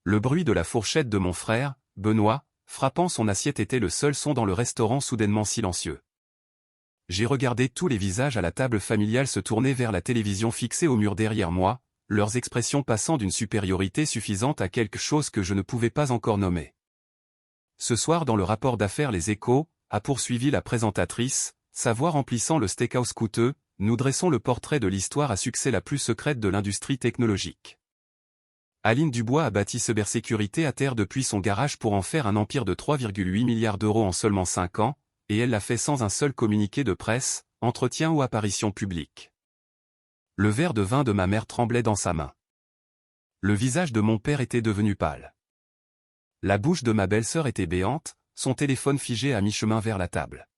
Le bruit de la fourchette de mon frère, Benoît, frappant son assiette était le seul son dans le restaurant soudainement silencieux. J'ai regardé tous les visages à la table familiale se tourner vers la télévision fixée au mur derrière moi, leurs expressions passant d'une supériorité suffisante à quelque chose que je ne pouvais pas encore nommer. Ce soir dans le rapport d'affaires Les Échos, a poursuivi la présentatrice, sa voix remplissant le steakhouse coûteux, nous dressons le portrait de l'histoire à succès la plus secrète de l'industrie technologique. Aline Dubois a bâti Cybersécurité à terre depuis son garage pour en faire un empire de 3,8 milliards d'euros en seulement 5 ans, et elle l'a fait sans un seul communiqué de presse, entretien ou apparition publique. Le verre de vin de ma mère tremblait dans sa main. Le visage de mon père était devenu pâle. La bouche de ma belle-sœur était béante, son téléphone figé à mi-chemin vers la table.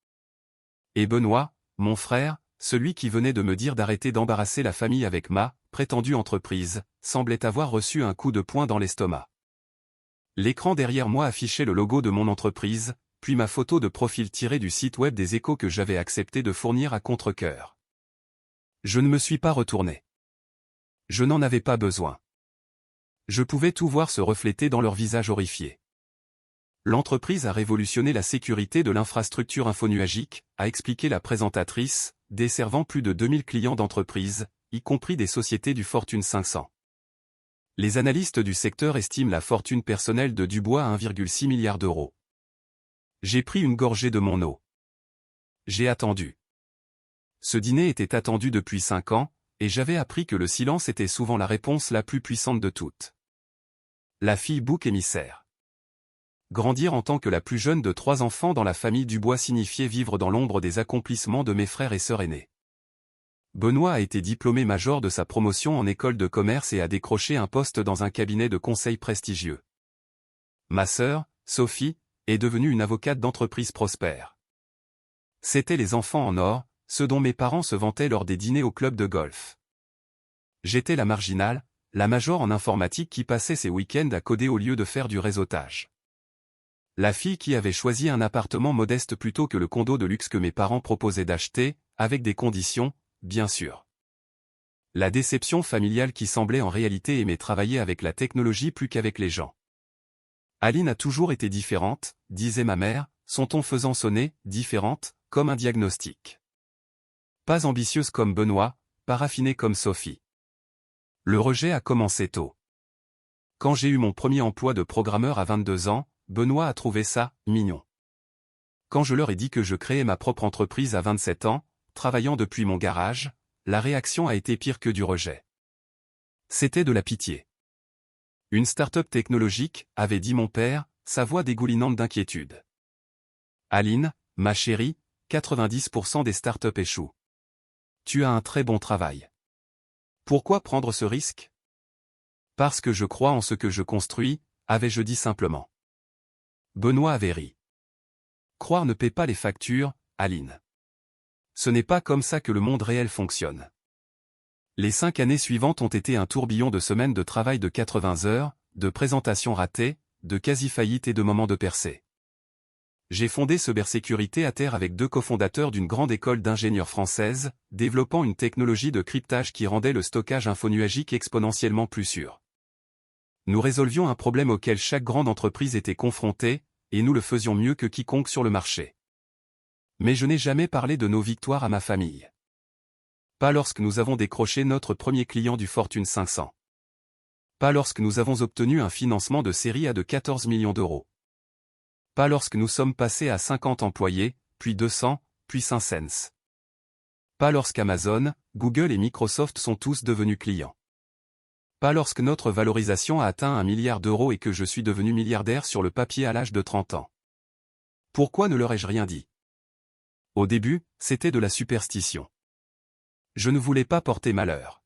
Et Benoît, mon frère, celui qui venait de me dire d'arrêter d'embarrasser la famille avec ma prétendue entreprise, semblait avoir reçu un coup de poing dans l'estomac. L'écran derrière moi affichait le logo de mon entreprise, puis ma photo de profil tirée du site web des Échos que j'avais accepté de fournir à contre-cœur. Je ne me suis pas retourné. Je n'en avais pas besoin. Je pouvais tout voir se refléter dans leurs visages horrifiés. L'entreprise a révolutionné la sécurité de l'infrastructure infonuagique, a expliqué la présentatrice, desservant plus de 2000 clients d'entreprise, y compris des sociétés du Fortune 500. Les analystes du secteur estiment la fortune personnelle de Dubois à 1,6 milliard d'euros. J'ai pris une gorgée de mon eau. J'ai attendu. Ce dîner était attendu depuis 5 ans, et j'avais appris que le silence était souvent la réponse la plus puissante de toutes. La fille bouc émissaire. Grandir en tant que la plus jeune de 3 enfants dans la famille Dubois signifiait vivre dans l'ombre des accomplissements de mes frères et sœurs aînés. Benoît a été diplômé major de sa promotion en école de commerce et a décroché un poste dans un cabinet de conseil prestigieux. Ma sœur, Sophie, est devenue une avocate d'entreprise prospère. C'étaient les enfants en or, ceux dont mes parents se vantaient lors des dîners au club de golf. J'étais la marginale, la major en informatique qui passait ses week-ends à coder au lieu de faire du réseautage. La fille qui avait choisi un appartement modeste plutôt que le condo de luxe que mes parents proposaient d'acheter, avec des conditions, bien sûr. La déception familiale qui semblait en réalité aimer travailler avec la technologie plus qu'avec les gens. Aline a toujours été différente, disait ma mère, son ton faisant sonner, différente, comme un diagnostic. Pas ambitieuse comme Benoît, pas raffinée comme Sophie. Le rejet a commencé tôt. Quand j'ai eu mon premier emploi de programmeur à 22 ans, Benoît a trouvé ça mignon. Quand je leur ai dit que je créais ma propre entreprise à 27 ans, travaillant depuis mon garage, la réaction a été pire que du rejet. C'était de la pitié. Une start-up technologique, avait dit mon père, sa voix dégoulinante d'inquiétude. Aline, ma chérie, 90% des start-up échouent. Tu as un très bon travail. Pourquoi prendre ce risque? Parce que je crois en ce que je construis, avais-je dit simplement. Benoît avait ri. Croire ne paie pas les factures, Aline. Ce n'est pas comme ça que le monde réel fonctionne. Les 5 années suivantes ont été un tourbillon de semaines de travail de 80 heures, de présentations ratées, de quasi-faillites et de moments de percée. J'ai fondé Cybersécurité à terre avec 2 cofondateurs d'une grande école d'ingénieurs française, développant une technologie de cryptage qui rendait le stockage infonuagique exponentiellement plus sûr. Nous résolvions un problème auquel chaque grande entreprise était confrontée, et nous le faisions mieux que quiconque sur le marché. Mais je n'ai jamais parlé de nos victoires à ma famille. Pas lorsque nous avons décroché notre premier client du Fortune 500. Pas lorsque nous avons obtenu un financement de série A de 14 millions d'euros. Pas lorsque nous sommes passés à 50 employés, puis 200, puis 500. Pas lorsqu'Amazon, Google et Microsoft sont tous devenus clients. Pas lorsque notre valorisation a atteint 1 milliard d'euros et que je suis devenu milliardaire sur le papier à l'âge de 30 ans. Pourquoi ne leur ai-je rien dit? Au début, c'était de la superstition. Je ne voulais pas porter malheur.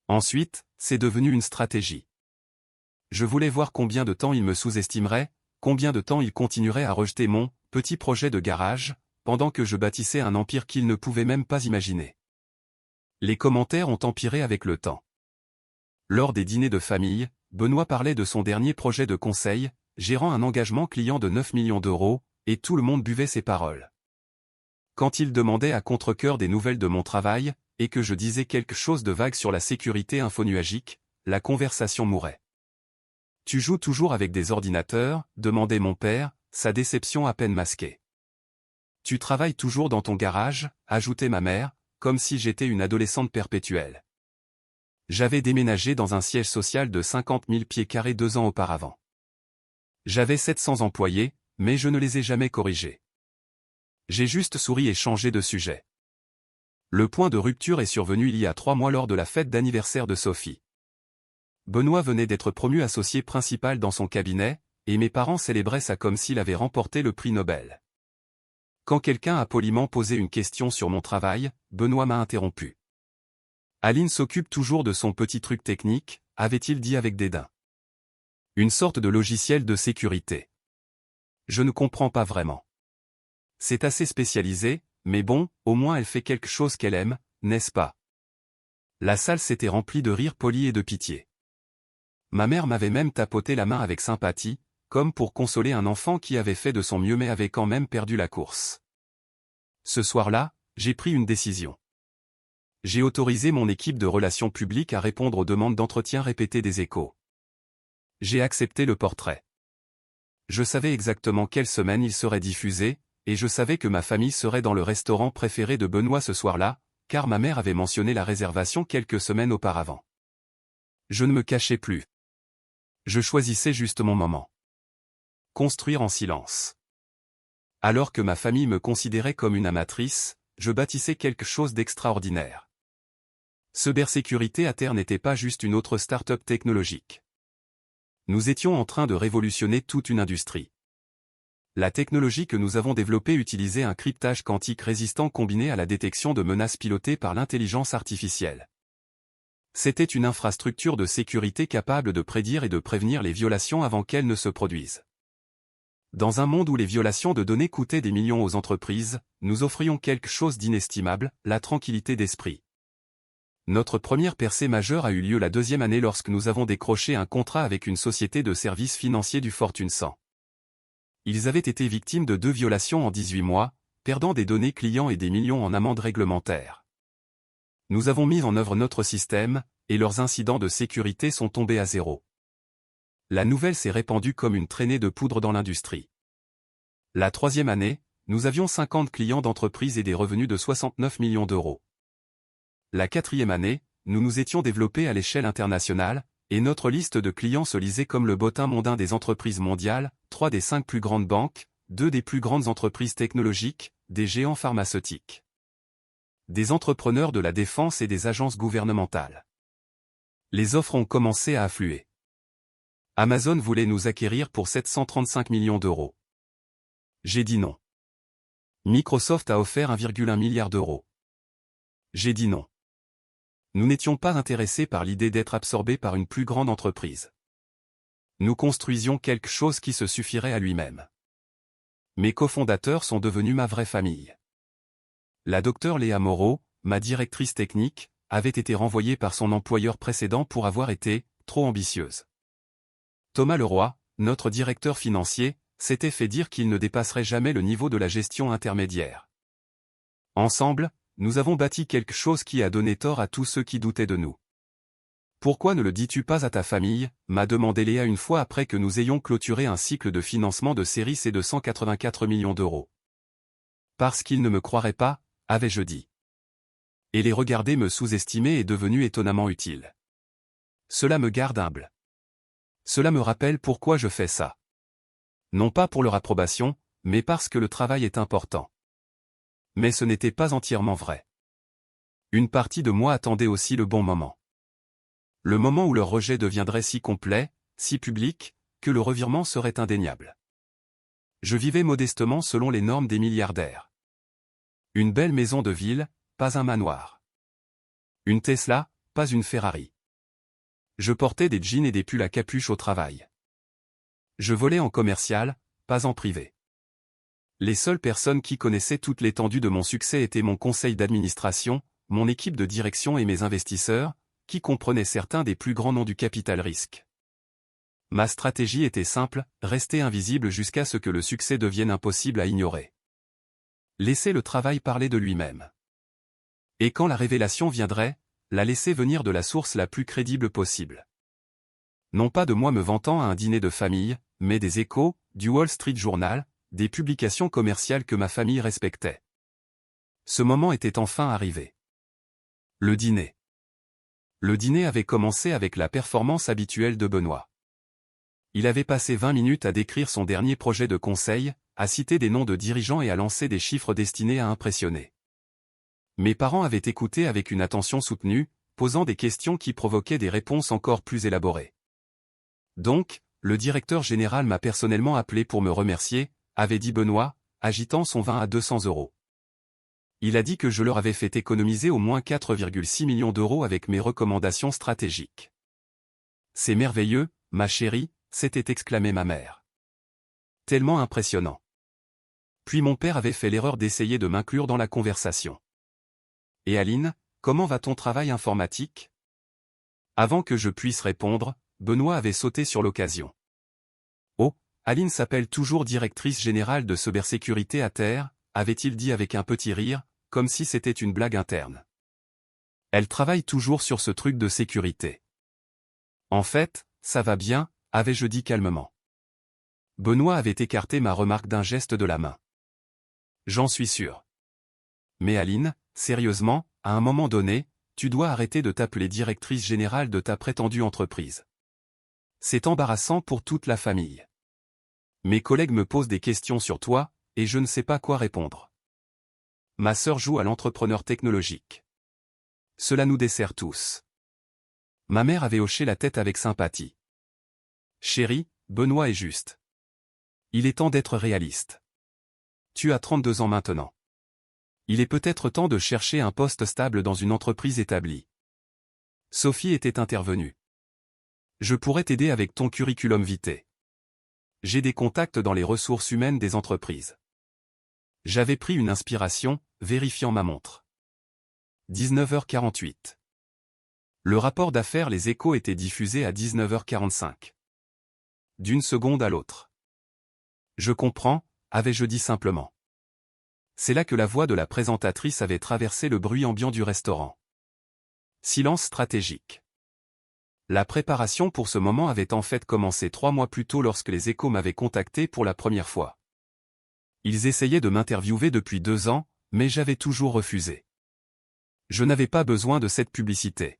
Ensuite, c'est devenu une stratégie. Je voulais voir combien de temps ils me sous-estimeraient, combien de temps ils continueraient à rejeter mon petit projet de garage, pendant que je bâtissais un empire qu'ils ne pouvaient même pas imaginer. Les commentaires ont empiré avec le temps. Lors des dîners de famille, Benoît parlait de son dernier projet de conseil, gérant un engagement client de 9 millions d'euros, et tout le monde buvait ses paroles. Quand il demandait à contre-cœur des nouvelles de mon travail, et que je disais quelque chose de vague sur la sécurité infonuagique, la conversation mourait. Tu joues toujours avec des ordinateurs, demandait mon père, sa déception à peine masquée. Tu travailles toujours dans ton garage, ajoutait ma mère, comme si j'étais une adolescente perpétuelle. J'avais déménagé dans un siège social de 50 000 pieds carrés 2 ans auparavant. J'avais 700 employés, mais je ne les ai jamais corrigés. J'ai juste souri et changé de sujet. Le point de rupture est survenu il y a 3 mois lors de la fête d'anniversaire de Sophie. Benoît venait d'être promu associé principal dans son cabinet, et mes parents célébraient ça comme s'il avait remporté le prix Nobel. Quand quelqu'un a poliment posé une question sur mon travail, Benoît m'a interrompu. Aline s'occupe toujours de son petit truc technique, avait-il dit avec dédain. Une sorte de logiciel de sécurité. Je ne comprends pas vraiment. C'est assez spécialisé, mais bon, au moins elle fait quelque chose qu'elle aime, n'est-ce pas? La salle s'était remplie de rires polis et de pitié. Ma mère m'avait même tapoté la main avec sympathie, comme pour consoler un enfant qui avait fait de son mieux mais avait quand même perdu la course. Ce soir-là, j'ai pris une décision. J'ai autorisé mon équipe de relations publiques à répondre aux demandes d'entretien répétées des Échos. J'ai accepté le portrait. Je savais exactement quelle semaine il serait diffusé, et je savais que ma famille serait dans le restaurant préféré de Benoît ce soir-là, car ma mère avait mentionné la réservation quelques semaines auparavant. Je ne me cachais plus. Je choisissais juste mon moment. Construire en silence. Alors que ma famille me considérait comme une amatrice, je bâtissais quelque chose d'extraordinaire. Cybersécurité à terre n'était pas juste une autre start-up technologique. Nous étions en train de révolutionner toute une industrie. La technologie que nous avons développée utilisait un cryptage quantique résistant combiné à la détection de menaces pilotées par l'intelligence artificielle. C'était une infrastructure de sécurité capable de prédire et de prévenir les violations avant qu'elles ne se produisent. Dans un monde où les violations de données coûtaient des millions aux entreprises, nous offrions quelque chose d'inestimable, la tranquillité d'esprit. Notre première percée majeure a eu lieu la 2e année lorsque nous avons décroché un contrat avec une société de services financiers du Fortune 100. Ils avaient été victimes de 2 violations en 18 mois, perdant des données clients et des millions en amendes réglementaires. Nous avons mis en œuvre notre système, et leurs incidents de sécurité sont tombés à zéro. La nouvelle s'est répandue comme une traînée de poudre dans l'industrie. La 3e année, nous avions 50 clients d'entreprise et des revenus de 69 millions d'euros. La 4e année, nous nous étions développés à l'échelle internationale, et notre liste de clients se lisait comme le bottin mondain des entreprises mondiales, 3 des 5 plus grandes banques, 2 des plus grandes entreprises technologiques, des géants pharmaceutiques, des entrepreneurs de la défense et des agences gouvernementales. Les offres ont commencé à affluer. Amazon voulait nous acquérir pour 735 millions d'euros. J'ai dit non. Microsoft a offert 1,1 milliard d'euros. J'ai dit non. Nous n'étions pas intéressés par l'idée d'être absorbés par une plus grande entreprise. Nous construisions quelque chose qui se suffirait à lui-même. Mes cofondateurs sont devenus ma vraie famille. La docteure Léa Moreau, ma directrice technique, avait été renvoyée par son employeur précédent pour avoir été trop ambitieuse. Thomas Leroy, notre directeur financier, s'était fait dire qu'il ne dépasserait jamais le niveau de la gestion intermédiaire. Ensemble, nous avons bâti quelque chose qui a donné tort à tous ceux qui doutaient de nous. Pourquoi ne le dis-tu pas à ta famille, m'a demandé Léa une fois après que nous ayons clôturé un cycle de financement de série C de 184 millions d'euros. Parce qu'ils ne me croiraient pas, avais-je dit. Et les regarder me sous-estimer est devenu étonnamment utile. Cela me garde humble. Cela me rappelle pourquoi je fais ça. Non pas pour leur approbation, mais parce que le travail est important. Mais ce n'était pas entièrement vrai. Une partie de moi attendait aussi le bon moment. Le moment où leur rejet deviendrait si complet, si public, que le revirement serait indéniable. Je vivais modestement selon les normes des milliardaires. Une belle maison de ville, pas un manoir. Une Tesla, pas une Ferrari. Je portais des jeans et des pulls à capuche au travail. Je volais en commercial, pas en privé. Les seules personnes qui connaissaient toute l'étendue de mon succès étaient mon conseil d'administration, mon équipe de direction et mes investisseurs, qui comprenaient certains des plus grands noms du capital risque. Ma stratégie était simple, rester invisible jusqu'à ce que le succès devienne impossible à ignorer. Laisser le travail parler de lui-même. Et quand la révélation viendrait, la laisser venir de la source la plus crédible possible. Non pas de moi me vantant à un dîner de famille, mais des Échos, du Wall Street Journal, des publications commerciales que ma famille respectait. Ce moment était enfin arrivé. Le dîner. Le dîner avait commencé avec la performance habituelle de Benoît. Il avait passé 20 minutes à décrire son dernier projet de conseil, à citer des noms de dirigeants et à lancer des chiffres destinés à impressionner. Mes parents avaient écouté avec une attention soutenue, posant des questions qui provoquaient des réponses encore plus élaborées. Donc, le directeur général m'a personnellement appelé pour me remercier, avait dit Benoît, agitant son vin à 200 €. Il a dit que je leur avais fait économiser au moins 4,6 millions d'euros avec mes recommandations stratégiques. C'est merveilleux, ma chérie, s'était exclamée ma mère. Tellement impressionnant. Puis mon père avait fait l'erreur d'essayer de m'inclure dans la conversation. Et Aline, comment va ton travail informatique? Avant que je puisse répondre, Benoît avait sauté sur l'occasion. Oh, Aline s'appelle toujours directrice générale de cybersécurité à terre, avait-il dit avec un petit rire, comme si c'était une blague interne. Elle travaille toujours sur ce truc de sécurité. En fait, ça va bien, avais-je dit calmement. Benoît avait écarté ma remarque d'un geste de la main. J'en suis sûr. Mais Aline, sérieusement, à un moment donné, tu dois arrêter de t'appeler directrice générale de ta prétendue entreprise. C'est embarrassant pour toute la famille. Mes collègues me posent des questions sur toi, et je ne sais pas quoi répondre. Ma sœur joue à l'entrepreneur technologique. Cela nous dessert tous. Ma mère avait hoché la tête avec sympathie. Chérie, Benoît est juste. Il est temps d'être réaliste. Tu as 32 ans maintenant. Il est peut-être temps de chercher un poste stable dans une entreprise établie. Sophie était intervenue. Je pourrais t'aider avec ton curriculum vitae. J'ai des contacts dans les ressources humaines des entreprises. J'avais pris une inspiration, vérifiant ma montre. 19h48. Le rapport d'affaires Les Échos était diffusé à 19h45. D'une seconde à l'autre. Je comprends, avais-je dit simplement. C'est là que la voix de la présentatrice avait traversé le bruit ambiant du restaurant. Silence stratégique. La préparation pour ce moment avait en fait commencé 3 mois plus tôt lorsque les Échos m'avaient contacté pour la première fois. Ils essayaient de m'interviewer depuis 2 ans, mais j'avais toujours refusé. Je n'avais pas besoin de cette publicité.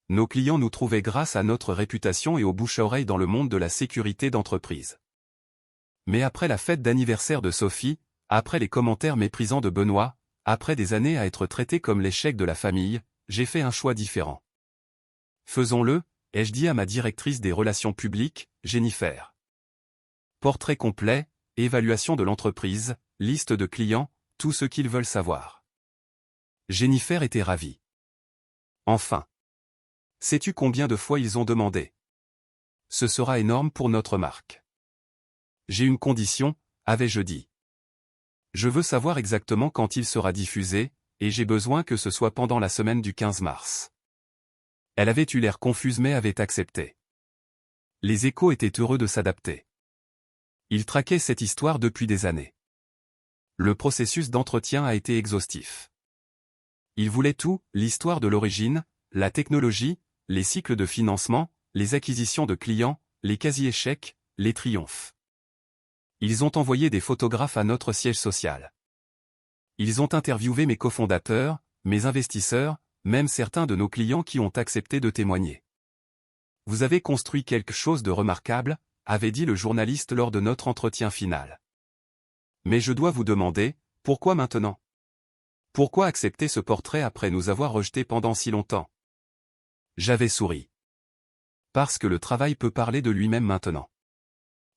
Nos clients nous trouvaient grâce à notre réputation et au bouche-à-oreille dans le monde de la sécurité d'entreprise. Mais après la fête d'anniversaire de Sophie, après les commentaires méprisants de Benoît, après des années à être traité comme l'échec de la famille, j'ai fait un choix différent. Faisons-le, ai-je dit à ma directrice des relations publiques, Jennifer. Portrait complet, évaluation de l'entreprise, liste de clients, tout ce qu'ils veulent savoir. Jennifer était ravie. Enfin. Sais-tu combien de fois ils ont demandé? Ce sera énorme pour notre marque. J'ai une condition, avais-je dit. Je veux savoir exactement quand il sera diffusé, et j'ai besoin que ce soit pendant la semaine du 15 mars. Elle avait eu l'air confuse mais avait accepté. Les Échos étaient heureux de s'adapter. Ils traquaient cette histoire depuis des années. Le processus d'entretien a été exhaustif. Ils voulaient tout, l'histoire de l'origine, la technologie, les cycles de financement, les acquisitions de clients, les quasi-échecs, les triomphes. Ils ont envoyé des photographes à notre siège social. Ils ont interviewé mes cofondateurs, mes investisseurs, même certains de nos clients qui ont accepté de témoigner. Vous avez construit quelque chose de remarquable, avait dit le journaliste lors de notre entretien final. Mais je dois vous demander, pourquoi maintenant? Pourquoi accepter ce portrait après nous avoir rejetés pendant si longtemps? J'avais souri. Parce que le travail peut parler de lui-même maintenant.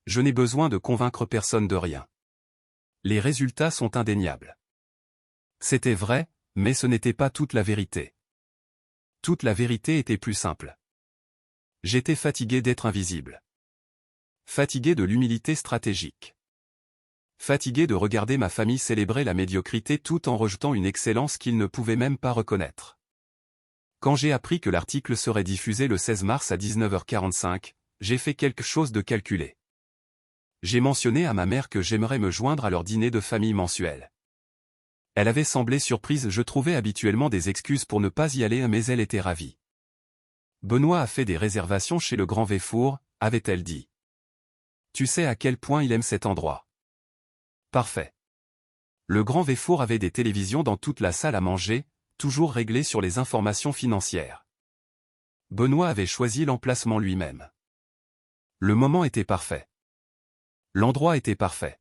Je n'ai besoin de convaincre personne de rien. Les résultats sont indéniables. C'était vrai, mais ce n'était pas toute la vérité. Toute la vérité était plus simple. J'étais fatigué d'être invisible. Fatigué de l'humilité stratégique. Fatigué de regarder ma famille célébrer la médiocrité tout en rejetant une excellence qu'ils ne pouvaient même pas reconnaître. Quand j'ai appris que l'article serait diffusé le 16 mars à 19h45, j'ai fait quelque chose de calculé. J'ai mentionné à ma mère que j'aimerais me joindre à leur dîner de famille mensuel. Elle avait semblé surprise, je trouvais habituellement des excuses pour ne pas y aller mais elle était ravie. Benoît a fait des réservations chez le Grand Véfour, avait-elle dit. Tu sais à quel point il aime cet endroit. Parfait. Le Grand Véfour avait des télévisions dans toute la salle à manger, toujours réglées sur les informations financières. Benoît avait choisi l'emplacement lui-même. Le moment était parfait. L'endroit était parfait.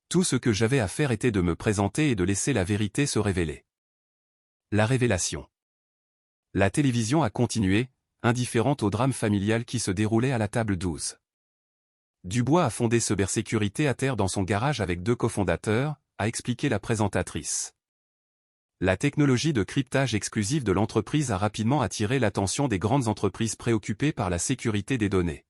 Tout ce que j'avais à faire était de me présenter et de laisser la vérité se révéler. La révélation. La télévision a continué, indifférente au drame familial qui se déroulait à la table 12. Dubois a fondé Cybersécurité à terre dans son garage avec 2 cofondateurs, a expliqué la présentatrice. La technologie de cryptage exclusive de l'entreprise a rapidement attiré l'attention des grandes entreprises préoccupées par la sécurité des données.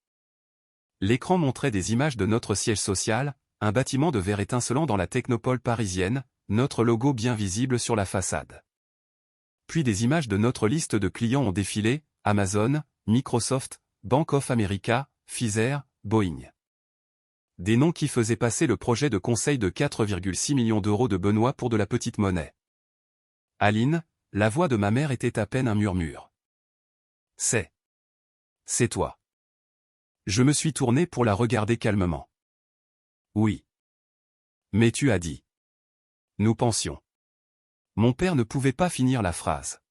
L'écran montrait des images de notre siège social, un bâtiment de verre étincelant dans la technopole parisienne, notre logo bien visible sur la façade. Puis des images de notre liste de clients ont défilé, Amazon, Microsoft, Bank of America, Pfizer, Boeing. Des noms qui faisaient passer le projet de conseil de 4,6 millions d'euros de Benoît pour de la petite monnaie. Aline, la voix de ma mère était à peine un murmure. C'est toi. Je me suis tourné pour la regarder calmement. Oui. Mais tu as dit. Nous pensions. Mon père ne pouvait pas finir la phrase.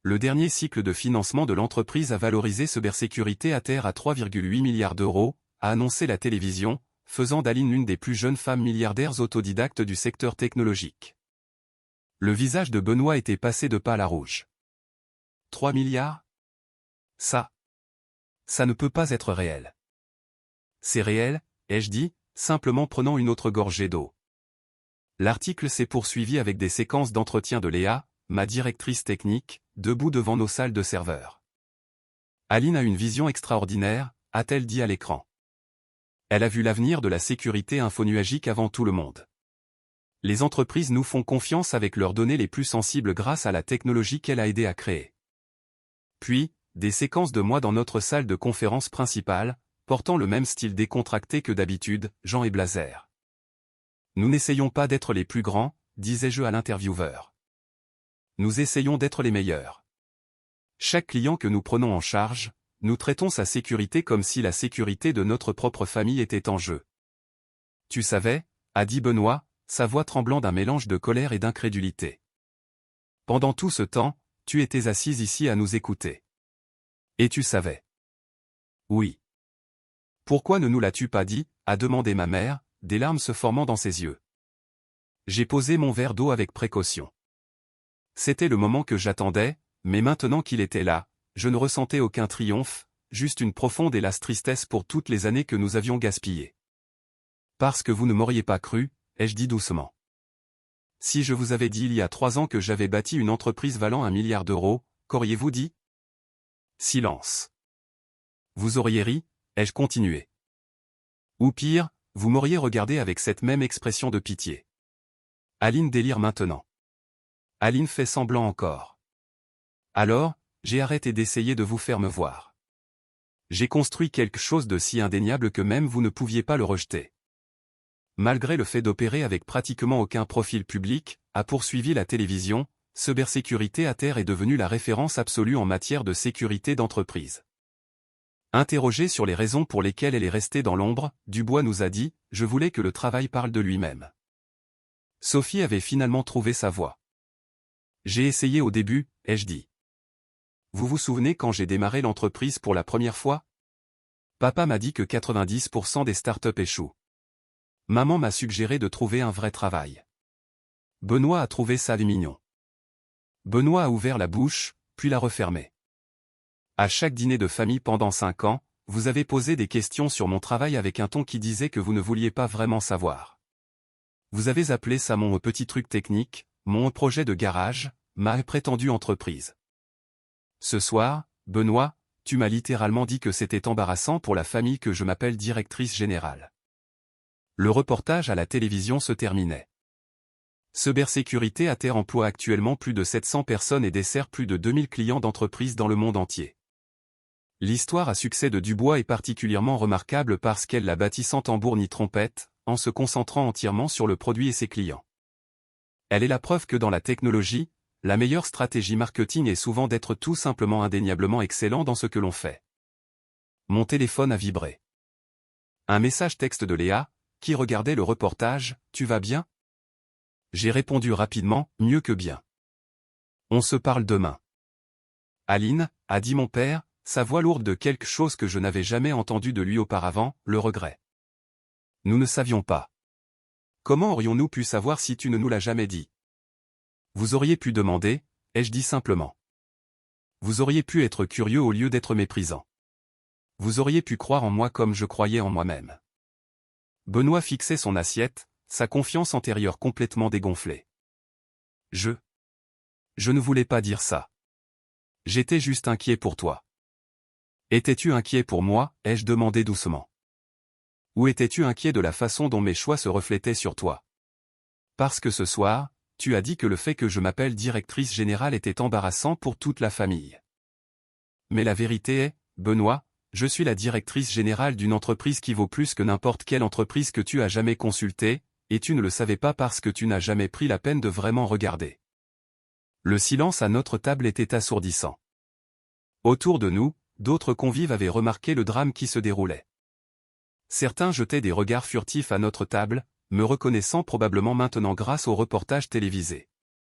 Le dernier cycle de financement de l'entreprise a valorisé Cybersécurité à terre à 3,8 milliards d'euros, a annoncé la télévision, faisant d'Aline l'une des plus jeunes femmes milliardaires autodidactes du secteur technologique. Le visage de Benoît était passé de pâle à rouge. 3 milliards? Ça ne peut pas être réel. C'est réel, ai-je dit, simplement prenant une autre gorgée d'eau. L'article s'est poursuivi avec des séquences d'entretien de Léa, ma directrice technique, debout devant nos salles de serveurs. Aline a une vision extraordinaire, a-t-elle dit à l'écran. Elle a vu l'avenir de la sécurité infonuagique avant tout le monde. Les entreprises nous font confiance avec leurs données les plus sensibles grâce à la technologie qu'elle a aidé à créer. Puis, des séquences de moi dans notre salle de conférence principale, portant le même style décontracté que d'habitude, Jean et Blazer. Nous n'essayons pas d'être les plus grands, disais-je à l'intervieweur. Nous essayons d'être les meilleurs. Chaque client que nous prenons en charge, nous traitons sa sécurité comme si la sécurité de notre propre famille était en jeu. Tu savais, a dit Benoît, sa voix tremblant d'un mélange de colère et d'incrédulité. Pendant tout ce temps, tu étais assise ici à nous écouter. Et tu savais. Oui. Pourquoi ne nous l'as-tu pas dit, a demandé ma mère, des larmes se formant dans ses yeux. J'ai posé mon verre d'eau avec précaution. C'était le moment que j'attendais, mais maintenant qu'il était là, je ne ressentais aucun triomphe, juste une profonde et lasse tristesse pour toutes les années que nous avions gaspillées. Parce que vous ne m'auriez pas cru, ai-je dit doucement. Si je vous avais dit il y a 3 ans que j'avais bâti une entreprise valant 1 milliard d'euros, qu'auriez-vous dit? Silence. Vous auriez ri, ai-je continué. Ou pire, vous m'auriez regardé avec cette même expression de pitié. Aline délire maintenant. Aline fait semblant encore. Alors, j'ai arrêté d'essayer de vous faire me voir. J'ai construit quelque chose de si indéniable que même vous ne pouviez pas le rejeter. Malgré le fait d'opérer avec pratiquement aucun profil public, a poursuivi la télévision, Cybersécurité à terre est devenue la référence absolue en matière de sécurité d'entreprise. Interrogé sur les raisons pour lesquelles elle est restée dans l'ombre, Dubois nous a dit « Je voulais que le travail parle de lui-même ». Sophie avait finalement trouvé sa voie. J'ai essayé au début, ai-je dit. Vous vous souvenez quand j'ai démarré l'entreprise pour la première fois? Papa m'a dit que 90% des startups échouent. Maman m'a suggéré de trouver un vrai travail. Benoît a trouvé ça mignon. Benoît a ouvert la bouche, puis l'a refermée. À chaque dîner de famille pendant 5 ans, vous avez posé des questions sur mon travail avec un ton qui disait que vous ne vouliez pas vraiment savoir. Vous avez appelé ça mon petit truc technique, mon projet de garage, ma prétendue entreprise. Ce soir, Benoît, tu m'as littéralement dit que c'était embarrassant pour la famille que je m'appelle directrice générale. Le reportage à la télévision se terminait. Cybersécurité à terre emploie actuellement plus de 700 personnes et dessert plus de 2000 clients d'entreprises dans le monde entier. L'histoire à succès de Dubois est particulièrement remarquable parce qu'elle l'a bâtie sans tambour ni trompette, en se concentrant entièrement sur le produit et ses clients. Elle est la preuve que dans la technologie, la meilleure stratégie marketing est souvent d'être tout simplement indéniablement excellent dans ce que l'on fait. Mon téléphone a vibré. Un message texte de Léa, qui regardait le reportage, « Tu vas bien ?» J'ai répondu rapidement, « Mieux que bien. On se parle demain. » Aline, a dit mon père, sa voix lourde de quelque chose que je n'avais jamais entendu de lui auparavant, le regret. Nous ne savions pas. Comment aurions-nous pu savoir si tu ne nous l'as jamais dit? Vous auriez pu demander, ai-je dit simplement. Vous auriez pu être curieux au lieu d'être méprisant. Vous auriez pu croire en moi comme je croyais en moi-même. Benoît fixait son assiette, sa confiance antérieure complètement dégonflée. Je ne voulais pas dire ça. J'étais juste inquiet pour toi. Étais-tu inquiet pour moi, ai-je demandé doucement. Ou étais-tu inquiet de la façon dont mes choix se reflétaient sur toi? Parce que ce soir, tu as dit que le fait que je m'appelle directrice générale était embarrassant pour toute la famille. Mais la vérité est, Benoît, je suis la directrice générale d'une entreprise qui vaut plus que n'importe quelle entreprise que tu as jamais consultée, et tu ne le savais pas parce que tu n'as jamais pris la peine de vraiment regarder. Le silence à notre table était assourdissant. Autour de nous, d'autres convives avaient remarqué le drame qui se déroulait. Certains jetaient des regards furtifs à notre table, me reconnaissant probablement maintenant grâce au reportage télévisé.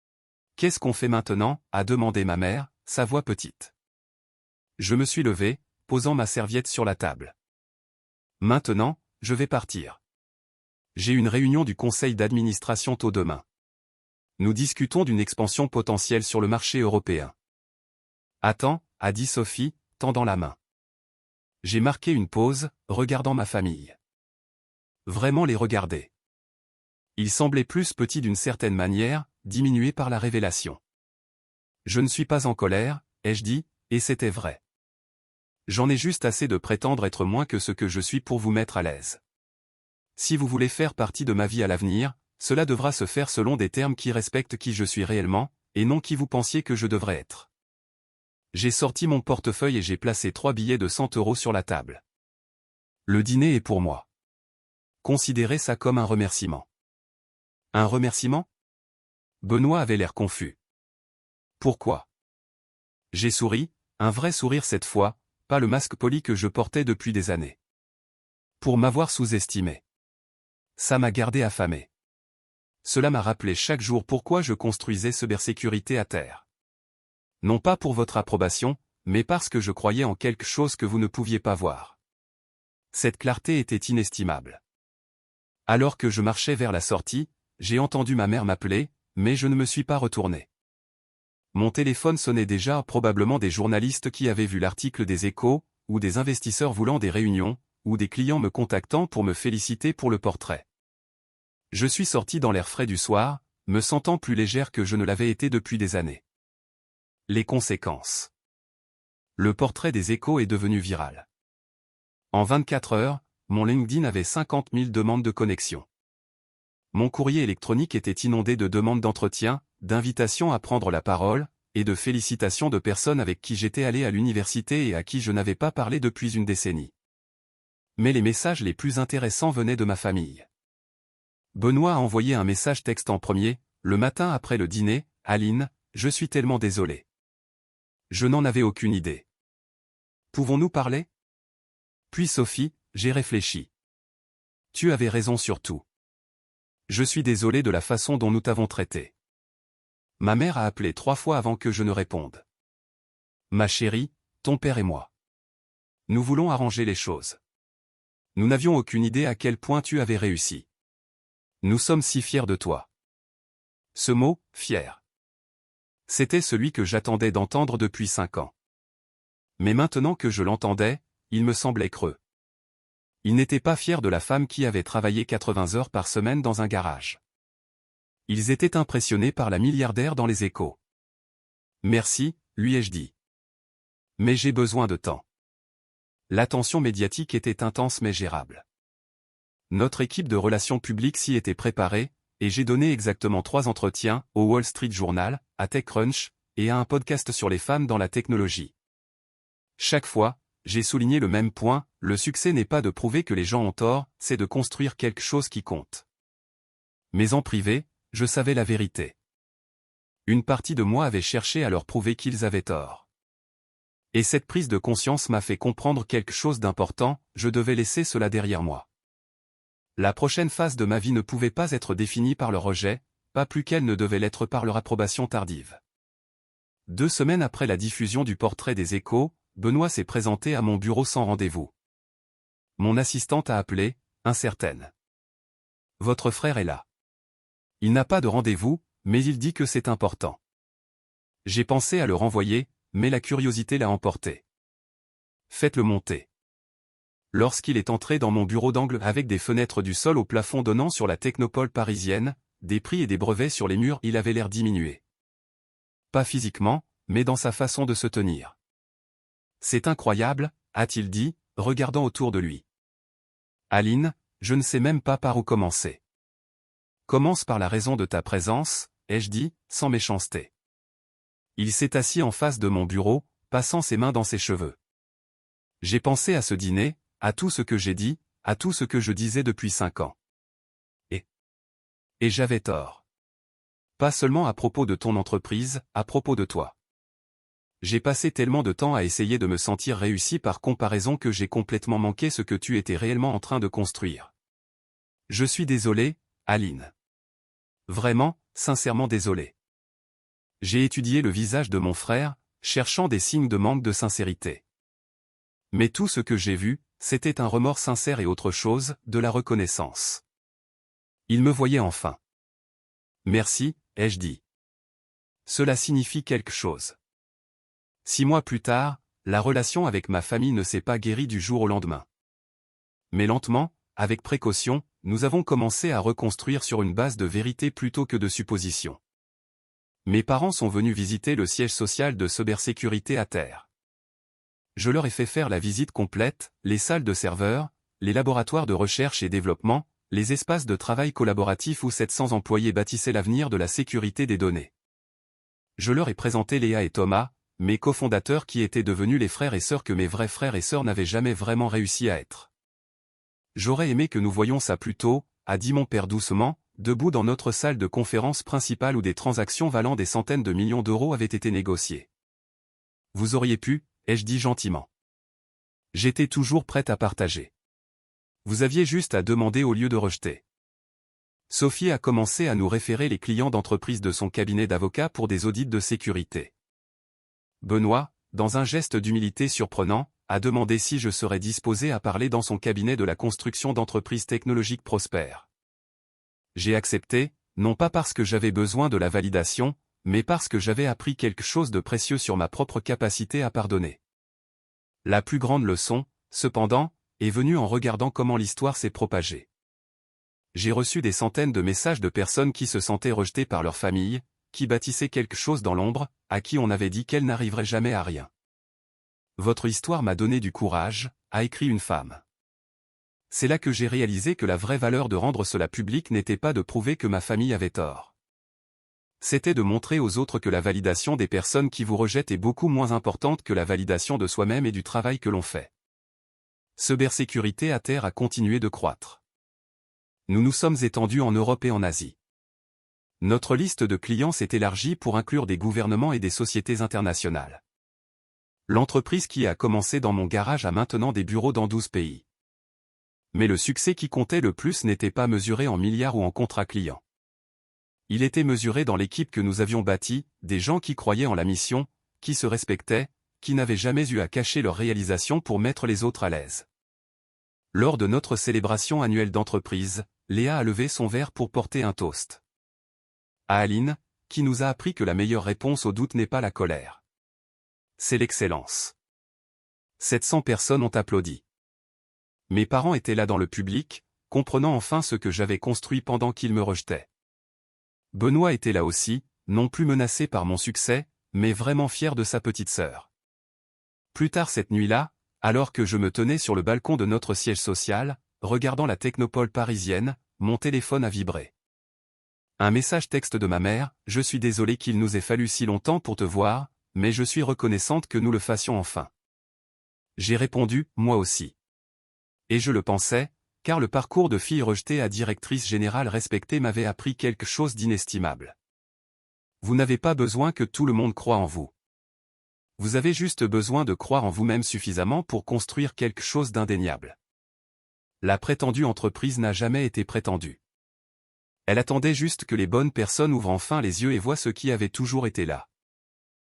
« Qu'est-ce qu'on fait maintenant » a demandé ma mère, sa voix petite. Je me suis levé, posant ma serviette sur la table. Maintenant, je vais partir. J'ai une réunion du conseil d'administration tôt demain. Nous discutons d'une expansion potentielle sur le marché européen. Attends, a dit Sophie, tendant la main. J'ai marqué une pause, regardant ma famille. Vraiment les regarder. Ils semblaient plus petits d'une certaine manière, diminués par la révélation. Je ne suis pas en colère, ai-je dit, et c'était vrai. J'en ai juste assez de prétendre être moins que ce que je suis pour vous mettre à l'aise. Si vous voulez faire partie de ma vie à l'avenir, cela devra se faire selon des termes qui respectent qui je suis réellement, et non qui vous pensiez que je devrais être. J'ai sorti mon portefeuille et j'ai placé 3 billets de 100 € sur la table. Le dîner est pour moi. Considérez ça comme un remerciement. Un remerciement? Benoît avait l'air confus. Pourquoi? J'ai souri, un vrai sourire cette fois, pas le masque poli que je portais depuis des années. Pour m'avoir sous-estimé. Ça m'a gardé affamé. Cela m'a rappelé chaque jour pourquoi je construisais ce cybersécurité à terre. Non pas pour votre approbation, mais parce que je croyais en quelque chose que vous ne pouviez pas voir. Cette clarté était inestimable. Alors que je marchais vers la sortie, j'ai entendu ma mère m'appeler, mais je ne me suis pas retourné. Mon téléphone sonnait déjà, probablement des journalistes qui avaient vu l'article des Échos, ou des investisseurs voulant des réunions, ou des clients me contactant pour me féliciter pour le portrait. Je suis sorti dans l'air frais du soir, me sentant plus légère que je ne l'avais été depuis des années. Les conséquences. Le portrait des Échos est devenu viral. En 24 heures, mon LinkedIn avait 50 000 demandes de connexion. Mon courrier électronique était inondé de demandes d'entretien, d'invitations à prendre la parole, et de félicitations de personnes avec qui j'étais allé à l'université et à qui je n'avais pas parlé depuis une décennie. Mais les messages les plus intéressants venaient de ma famille. Benoît a envoyé un message texte en premier, le matin après le dîner, « Aline, je suis tellement désolé. Je n'en avais aucune idée. Pouvons-nous parler ?» Puis Sophie, j'ai réfléchi. Tu avais raison sur tout. Je suis désolé de la façon dont nous t'avons traité. Ma mère a appelé 3 fois avant que je ne réponde. Ma chérie, ton père et moi. Nous voulons arranger les choses. Nous n'avions aucune idée à quel point tu avais réussi. Nous sommes si fiers de toi. Ce mot, fier. C'était celui que j'attendais d'entendre depuis 5 ans. Mais maintenant que je l'entendais, il me semblait creux. Il n'était pas fier de la femme qui avait travaillé 80 heures par semaine dans un garage. Ils étaient impressionnés par la milliardaire dans les Échos. Merci, lui ai-je dit. Mais j'ai besoin de temps. L'attention médiatique était intense mais gérable. Notre équipe de relations publiques s'y était préparée, et j'ai donné exactement 3 entretiens, au Wall Street Journal, à TechCrunch, et à un podcast sur les femmes dans la technologie. Chaque fois, j'ai souligné le même point, le succès n'est pas de prouver que les gens ont tort, c'est de construire quelque chose qui compte. Mais en privé, je savais la vérité. Une partie de moi avait cherché à leur prouver qu'ils avaient tort. Et cette prise de conscience m'a fait comprendre quelque chose d'important, je devais laisser cela derrière moi. La prochaine phase de ma vie ne pouvait pas être définie par le rejet, pas plus qu'elle ne devait l'être par leur approbation tardive. 2 semaines après la diffusion du portrait des Échos, Benoît s'est présenté à mon bureau sans rendez-vous. Mon assistante a appelé, incertaine. Votre frère est là. Il n'a pas de rendez-vous, mais il dit que c'est important. J'ai pensé à le renvoyer, mais la curiosité l'a emporté. Faites-le monter. Lorsqu'il est entré dans mon bureau d'angle avec des fenêtres du sol au plafond donnant sur la technopole parisienne, des prix et des brevets sur les murs, il avait l'air diminué. Pas physiquement, mais dans sa façon de se tenir. C'est incroyable, a-t-il dit, regardant autour de lui. Aline, je ne sais même pas par où commencer. Commence par la raison de ta présence, ai-je dit, sans méchanceté. Il s'est assis en face de mon bureau, passant ses mains dans ses cheveux. J'ai pensé à ce dîner, à tout ce que j'ai dit, à tout ce que je disais depuis 5 ans. Et j'avais tort. Pas seulement à propos de ton entreprise, à propos de toi. J'ai passé tellement de temps à essayer de me sentir réussi par comparaison que j'ai complètement manqué ce que tu étais réellement en train de construire. Je suis désolé, Aline. Vraiment, sincèrement désolé. J'ai étudié le visage de mon frère, cherchant des signes de manque de sincérité. Mais tout ce que j'ai vu, c'était un remords sincère et autre chose, de la reconnaissance. Il me voyait enfin. Merci, ai-je dit. Cela signifie quelque chose. 6 mois plus tard, la relation avec ma famille ne s'est pas guérie du jour au lendemain. Mais lentement, avec précaution, nous avons commencé à reconstruire sur une base de vérité plutôt que de suppositions. Mes parents sont venus visiter le siège social de Cybersécurité à terre. Je leur ai fait faire la visite complète, les salles de serveurs, les laboratoires de recherche et développement, les espaces de travail collaboratifs où 700 employés bâtissaient l'avenir de la sécurité des données. Je leur ai présenté Léa et Thomas, mes cofondateurs qui étaient devenus les frères et sœurs que mes vrais frères et sœurs n'avaient jamais vraiment réussi à être. J'aurais aimé que nous voyions ça plus tôt, a dit mon père doucement, debout dans notre salle de conférence principale où des transactions valant des centaines de millions d'euros avaient été négociées. Vous auriez pu, ai-je dit gentiment. J'étais toujours prête à partager. Vous aviez juste à demander au lieu de rejeter. Sophie a commencé à nous référer les clients d'entreprise de son cabinet d'avocats pour des audits de sécurité. Benoît, dans un geste d'humilité surprenant, a demandé si je serais disposé à parler dans son cabinet de la construction d'entreprises technologiques prospères. J'ai accepté, non pas parce que j'avais besoin de la validation, mais parce que j'avais appris quelque chose de précieux sur ma propre capacité à pardonner. La plus grande leçon, cependant, est venue en regardant comment l'histoire s'est propagée. J'ai reçu des centaines de messages de personnes qui se sentaient rejetées par leur famille, qui bâtissaient quelque chose dans l'ombre, à qui on avait dit qu'elle n'arriverait jamais à rien. Votre histoire m'a donné du courage, a écrit une femme. C'est là que j'ai réalisé que la vraie valeur de rendre cela public n'était pas de prouver que ma famille avait tort. C'était de montrer aux autres que la validation des personnes qui vous rejettent est beaucoup moins importante que la validation de soi-même et du travail que l'on fait. Cybersécurité à terre a continué de croître. Nous nous sommes étendus en Europe et en Asie. Notre liste de clients s'est élargie pour inclure des gouvernements et des sociétés internationales. L'entreprise qui a commencé dans mon garage a maintenant des bureaux dans 12 pays. Mais le succès qui comptait le plus n'était pas mesuré en milliards ou en contrats clients. Il était mesuré dans l'équipe que nous avions bâtie, des gens qui croyaient en la mission, qui se respectaient, qui n'avaient jamais eu à cacher leur réalisation pour mettre les autres à l'aise. Lors de notre célébration annuelle d'entreprise, Léa a levé son verre pour porter un toast à Aline, qui nous a appris que la meilleure réponse au doute n'est pas la colère. C'est l'excellence. 700 personnes ont applaudi. Mes parents étaient là dans le public, comprenant enfin ce que j'avais construit pendant qu'ils me rejetaient. Benoît était là aussi, non plus menacé par mon succès, mais vraiment fier de sa petite sœur. Plus tard cette nuit-là, alors que je me tenais sur le balcon de notre siège social, regardant la technopole parisienne, mon téléphone a vibré. Un message texte de ma mère, « Je suis désolé qu'il nous ait fallu si longtemps pour te voir, mais je suis reconnaissante que nous le fassions enfin. » J'ai répondu, moi aussi. Et je le pensais, car le parcours de fille rejetée à directrice générale respectée m'avait appris quelque chose d'inestimable. Vous n'avez pas besoin que tout le monde croie en vous. Vous avez juste besoin de croire en vous-même suffisamment pour construire quelque chose d'indéniable. La prétendue entreprise n'a jamais été prétendue. Elle attendait juste que les bonnes personnes ouvrent enfin les yeux et voient ce qui avait toujours été là.